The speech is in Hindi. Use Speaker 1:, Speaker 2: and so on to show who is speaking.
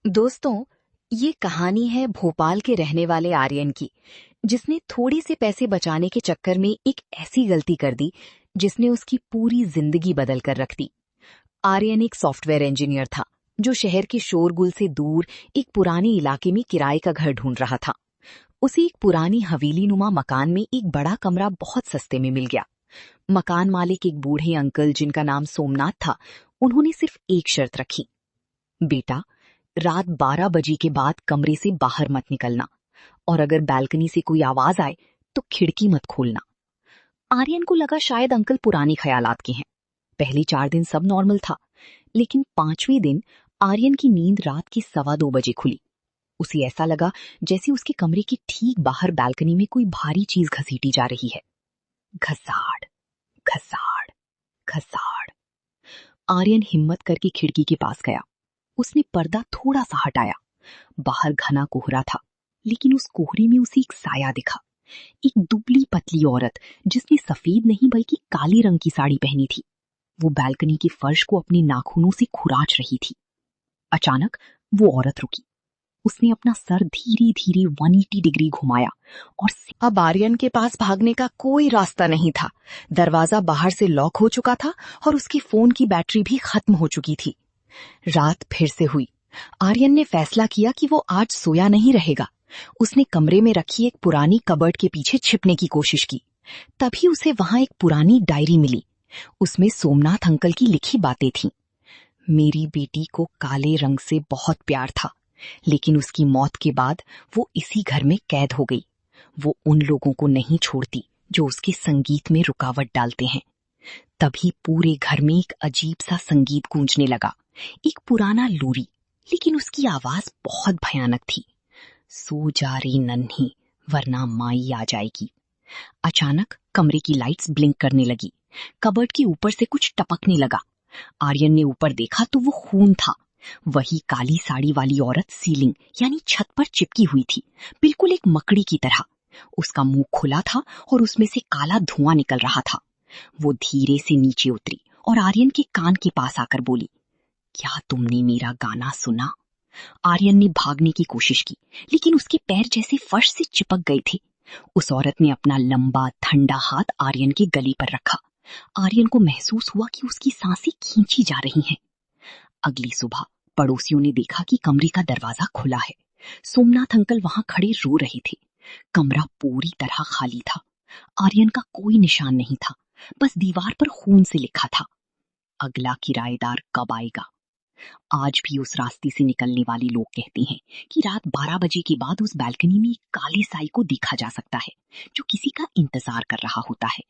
Speaker 1: दोस्तों, ये कहानी है भोपाल के रहने वाले आर्यन की, जिसने थोड़े से पैसे बचाने के चक्कर में एक ऐसी गलती कर दी जिसने उसकी पूरी जिंदगी बदल कर रख दी। आर्यन एक सॉफ्टवेयर इंजीनियर था जो शहर के शोरगुल से दूर एक पुराने इलाके में किराए का घर ढूंढ रहा था। उसे एक पुरानी हवेली नुमा मकान में एक बड़ा कमरा बहुत सस्ते में मिल गया। मकान मालिक एक बूढ़े अंकल जिनका नाम सोमनाथ था। उन्होंने सिर्फ एक शर्त रखी, बेटा, रात 12 बजे के बाद कमरे से बाहर मत निकलना, और अगर बालकनी से कोई आवाज आए तो खिड़की मत खोलना। आर्यन को लगा शायद अंकल पुरानी ख्यालात के हैं। पहले 4 दिन सब नॉर्मल था, लेकिन 5वें दिन आर्यन की नींद रात के 2:15 बजे खुली। उसे ऐसा लगा जैसे उसके कमरे के ठीक बाहर बालकनी में कोई भारी चीज घसीटी जा रही है। घसाड़, घसाड़, घसाड़। आर्यन हिम्मत करके खिड़की के पास गया। उसने पर्दा थोड़ा सा हटाया। बाहर घना कोहरा था, लेकिन उस कोहरे में उसे एक साया दिखा। एक दुबली पतली औरत जिसने सफेद नहीं बल्कि काले रंग की साड़ी पहनी थी। वो बालकनी के फर्श को अपने नाखूनों से खुराच रही थी। अचानक वो औरत रुकी। उसने अपना सर धीरे धीरे 180 डिग्री घुमाया और अब आर्यन के पास भागने का कोई रास्ता नहीं था। दरवाजा बाहर से लॉक हो चुका था और उसके फोन की बैटरी भी खत्म हो चुकी थी। रात फिर से हुई। आर्यन ने फैसला किया कि वो आज सोया नहीं रहेगा। उसने कमरे में रखी एक पुरानी कबर्ड के पीछे छिपने की कोशिश की। तभी उसे वहां एक पुरानी डायरी मिली। उसमें सोमनाथ अंकल की लिखी बातें थीं। मेरी बेटी को काले रंग से बहुत प्यार था, लेकिन उसकी मौत के बाद वो इसी घर में कैद हो गई। वो उन लोगों को नहीं छोड़ती जो उसके संगीत में रुकावट डालते हैं। तभी पूरे घर में एक अजीब सा संगीत गूंजने लगा। एक पुराना लोरी, लेकिन उसकी आवाज बहुत भयानक थी। सो जा रे नन्ही, वरना माई आ जाएगी। अचानक कमरे की लाइट्स ब्लिंक करने लगी। कबर्ड के ऊपर से कुछ टपकने लगा। आर्यन ने ऊपर देखा तो वो खून था। वही काली साड़ी वाली औरत सीलिंग यानी छत पर चिपकी हुई थी, बिल्कुल एक मकड़ी की तरह। उसका मुंह खुला था और उसमें से काला धुआं निकल रहा था। वो धीरे से नीचे उतरी और आर्यन के कान के पास आकर बोली, क्या तुमने मेरा गाना सुना? आर्यन ने भागने की कोशिश की, लेकिन उसके पैर जैसे फर्श से चिपक गए थे। उस औरत ने अपना लंबा ठंडा हाथ आर्यन के गले पर रखा। आर्यन को महसूस हुआ कि उसकी सांसें खींची जा रही हैं। अगली सुबह पड़ोसियों ने देखा कि कमरे का दरवाजा खुला है। सोमनाथ अंकल वहां खड़े रो रहे थे। कमरा पूरी तरह खाली था। आर्यन का कोई निशान नहीं था, बस दीवार पर खून से लिखा था, अगला किराएदार कब आएगा। आज भी उस रास्ते से निकलने वाले लोग कहते हैं कि रात 12 बजे के बाद उस बालकनी में एक काले साई को देखा जा सकता है, जो किसी का इंतजार कर रहा होता है।